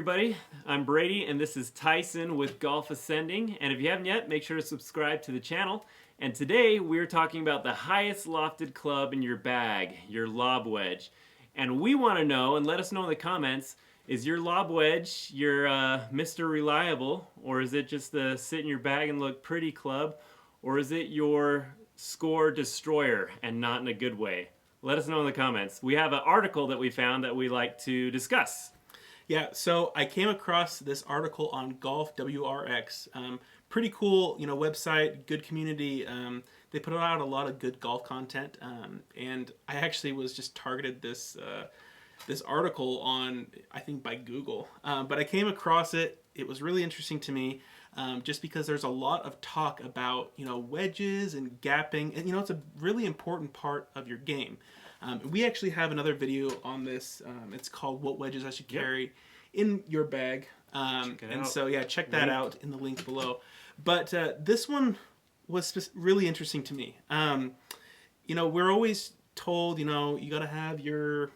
everybody. I'm Brady, and this is Tyson with Golf Ascending. And if you haven't yet, make sure to subscribe to the channel. And today we're talking about the highest lofted club in your bag, your Lob Wedge. And we want to know, and let us know in the comments, is your Lob Wedge your Mr. Reliable, or is it just the sit in your bag and look pretty club, or is it your score destroyer and not in a good way? Let us know in the comments. We have an article that we found that we like to discuss. Yeah, so I came across this article on GolfWRX. Pretty cool, website, good community. They put out a lot of good golf content, and I actually was just targeted this article on, I think, by Google. But I came across it. It was really interesting to me, just because there's a lot of talk about wedges and gapping, and it's a really important part of your game. We actually have another video on this. It's called "What Wedges I Should Carry in Your Bag," and so yeah, check that out in the link below. But this one was really interesting to me. We're always told you got to have your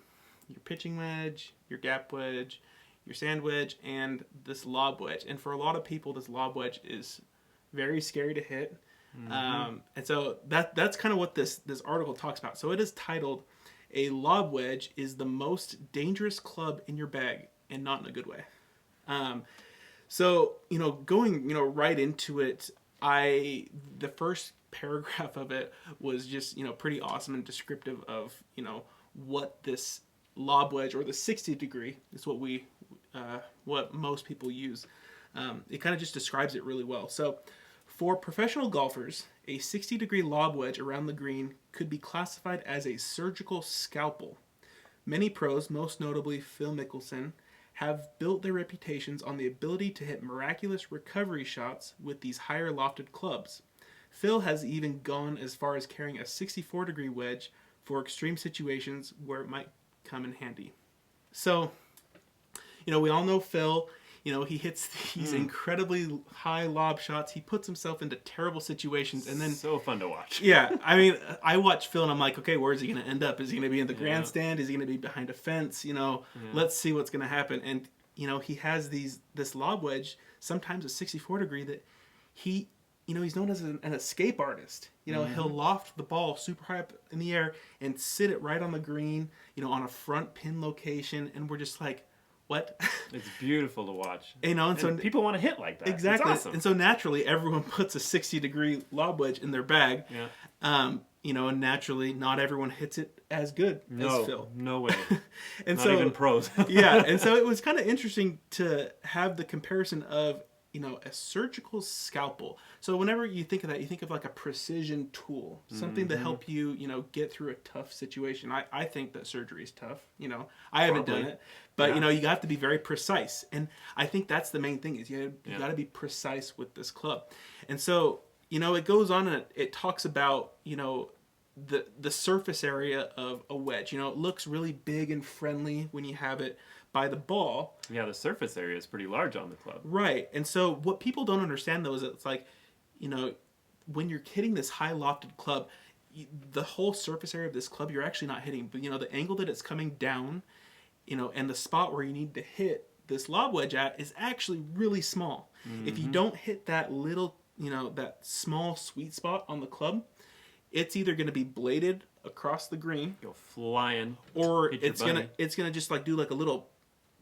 pitching wedge, your gap wedge, your sand wedge, and this lob wedge. And for a lot of people, this lob wedge is very scary to hit. And so that's kind of what this article talks about. So it is titled, "A Lob Wedge is the most dangerous club in your bag, and not in a good way." So going right into it, the first paragraph of it was just pretty awesome and descriptive of what this lob wedge, or the 60 degree, is what most people use. It kind of just describes it really well. So, for professional golfers, a 60-degree lob wedge around the green could be classified as a surgical scalpel. Many pros, most notably Phil Mickelson, have built their reputations on the ability to hit miraculous recovery shots with these higher lofted clubs. Phil has even gone as far as carrying a 64-degree wedge for extreme situations where it might come in handy. So, we all know Phil. He hits these incredibly high lob shots. He puts himself into terrible situations, and then So fun to watch. Yeah, I mean, I watch Phil and I'm like, okay, where is he going to end up? Is he going to be in the grandstand? Is he going to be behind a fence? Let's see what's going to happen. And he has this lob wedge, sometimes a 64 degree, that he's known as an escape artist. He'll loft the ball super high up in the air and sit it right on the green, on a front pin location, and we're just like, what? It's beautiful to watch. And so people want to hit like that. Exactly. It's awesome. And so naturally, everyone puts a 60-degree lob wedge in their bag. Yeah. And naturally, not everyone hits it as good as Phil. No way. And not even pros. Yeah. And so it was kind of interesting to have the comparison of, a surgical scalpel. So whenever you think of that, you think of like a precision tool, something to help you, get through a tough situation. I think that surgery is tough. I haven't done it, but you have to be very precise. And I think that's the main thing is you got to be precise with this club. And so, it goes on and it talks about, the surface area of a wedge. It looks really big and friendly when you have it by the ball. Yeah, the surface area is pretty large on the club. Right. And so what people don't understand, though, is it's like, when you're hitting this high lofted club, the whole surface area of this club, you're actually not hitting. But, the angle that it's coming down, and the spot where you need to hit this lob wedge at is actually really small. If you don't hit that little, that small sweet spot on the club, it's either going to be bladed across the green, go flying, or it's gonna just like do like a little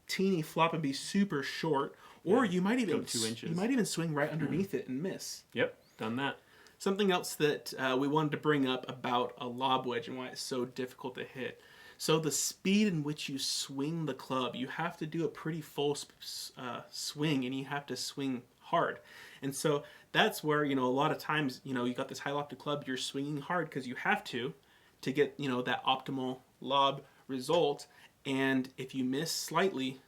teeny flop and be super short, or you might even go 2 inches. You might even swing right underneath it and miss. Yep, done that. Something else that we wanted to bring up about a lob wedge and why it's so difficult to hit. So the speed in which you swing the club, you have to do a pretty full swing, and you have to swing hard. And so that's where, a lot of times, you got this high lofted club, you're swinging hard because you have to get, that optimal lob result. And if you miss slightly,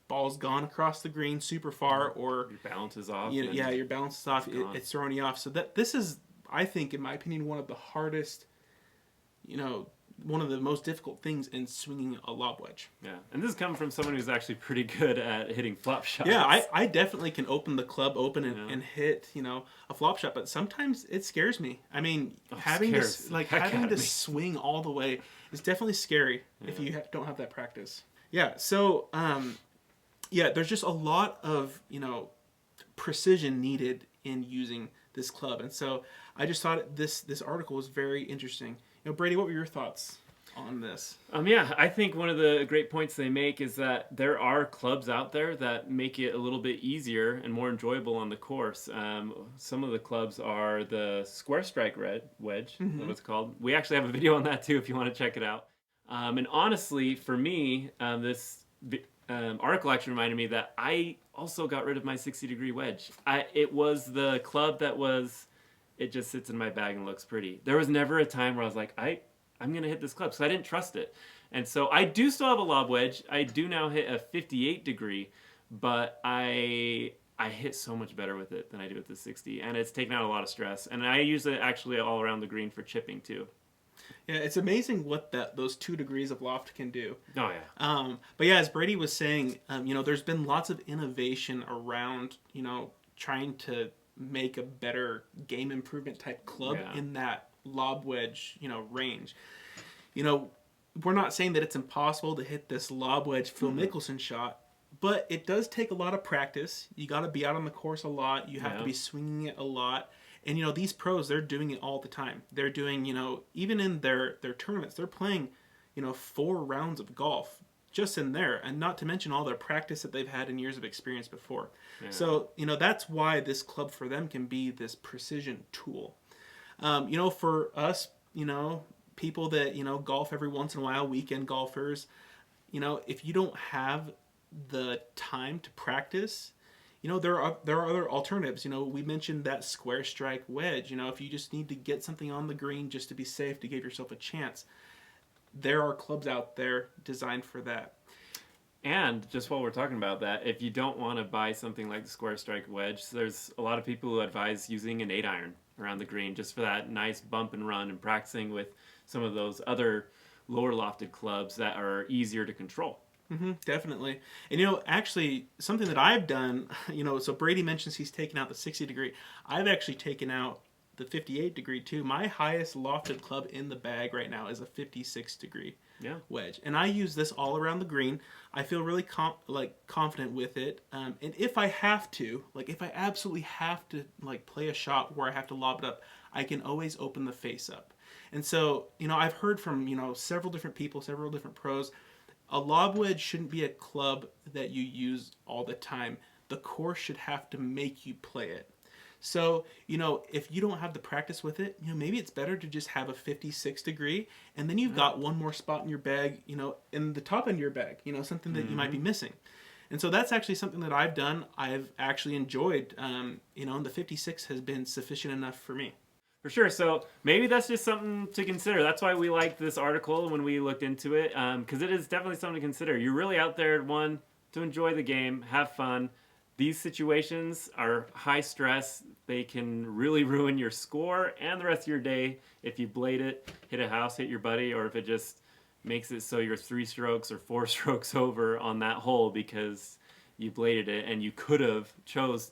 ball's gone across the green super far, or your balance is off. Your balance is off. It's throwing you off. So this is, I think, in my opinion, one of the hardest, one of the most difficult things in swinging a lob wedge. Yeah, and this is coming from someone who's actually pretty good at hitting flop shots. Yeah, I definitely can open the club open and hit, a flop shot, but sometimes it scares me. I mean, having to swing all the way is definitely scary if you don't have that practice. Yeah, so Yeah, there's just a lot of, precision needed in using this club. And so I just thought this article was very interesting. Brady, what were your thoughts on this? Yeah, I think one of the great points they make is that there are clubs out there that make it a little bit easier and more enjoyable on the course. Some of the clubs are the square strike wedge, Mm-hmm. that's what it's called. We actually have a video on that too if you want to check it out. And honestly, for me, this article actually reminded me that I also got rid of my 60-degree wedge. It was the club that it just sits in my bag and looks pretty. There was never a time where I was like, I'm going to hit this club, so I didn't trust it. And so I do still have a lob wedge. I do now hit a 58 degree, but I hit so much better with it than I do with the 60, and it's taken out a lot of stress. And I use it actually all around the green for chipping too. Yeah, it's amazing what those 2 degrees of loft can do. Oh yeah. But yeah, as Brady was saying, there's been lots of innovation around, trying to make a better game improvement type club in that lob wedge, range. We're not saying that it's impossible to hit this lob wedge Phil Mickelson shot, but it does take a lot of practice. You got to be out on the course a lot. You have to be swinging it a lot. And, these pros, they're doing it all the time. They're doing, even in their tournaments, they're playing, 4 rounds of golf just in there. And not to mention all their practice that they've had and years of experience before. Yeah. So, that's why this club for them can be this precision tool. For us, people that, golf every once in a while, weekend golfers, if you don't have the time to practice, there are other alternatives. We mentioned that square strike wedge. If you just need to get something on the green just to be safe, to give yourself a chance, there are clubs out there designed for that. And just while we're talking about that, if you don't want to buy something like the square strike wedge, there's a lot of people who advise using an 8-iron around the green just for that nice bump and run and practicing with some of those other lower lofted clubs that are easier to control. Mm-hmm, definitely. And actually something that I've done, so Brady mentions he's taken out the 60 degree. I've actually taken out the 58 degree too. My highest lofted club in the bag right now is a 56 degree wedge. And I use this all around the green. I feel really confident with it. And if I have to, if I absolutely have to play a shot where I have to lob it up, I can always open the face up. And so, I've heard from, several different people, several different pros, a lob wedge shouldn't be a club that you use all the time. The course should have to make you play it. So, if you don't have the practice with it, maybe it's better to just have a 56 degree, and then you've got one more spot in your bag, in the top end of your bag, something that you might be missing. And so that's actually something that I've done. I've actually enjoyed, and the 56 has been sufficient enough for me. For sure. So maybe that's just something to consider. That's why we liked this article when we looked into it, because it is definitely something to consider. You're really out there, one, to enjoy the game, have fun. These situations are high stress. They can really ruin your score and the rest of your day if you blade it, hit a house, hit your buddy, or if it just makes it so you're 3 strokes or 4 strokes over on that hole because you bladed it and you could have chose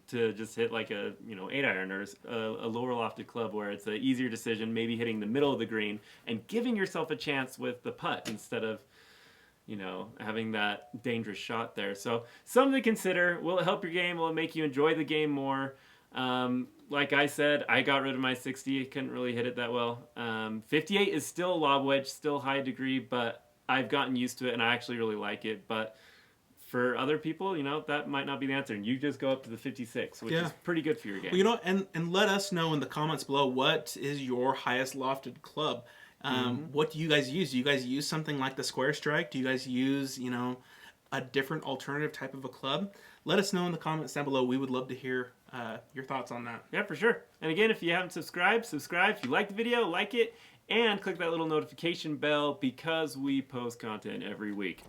to just hit like a 8-iron or a lower lofted club where it's an easier decision, maybe hitting the middle of the green and giving yourself a chance with the putt instead of having that dangerous shot there. So something to consider. Will it help your game? Will it make you enjoy the game more? Like I said, I got rid of my 60. I couldn't really hit it that well. 58 is still a lob wedge, still high degree, but I've gotten used to it and I actually really like it. But for other people, that might not be the answer. And you just go up to the 56, which is pretty good for your game. Well, and let us know in the comments below, what is your highest lofted club? What do you guys use? Do you guys use something like the square strike? Do you guys use, a different alternative type of a club? Let us know in the comments down below. We would love to hear your thoughts on that. Yeah, for sure. And again, if you haven't subscribed, subscribe. If you like the video, like it, and click that little notification bell because we post content every week.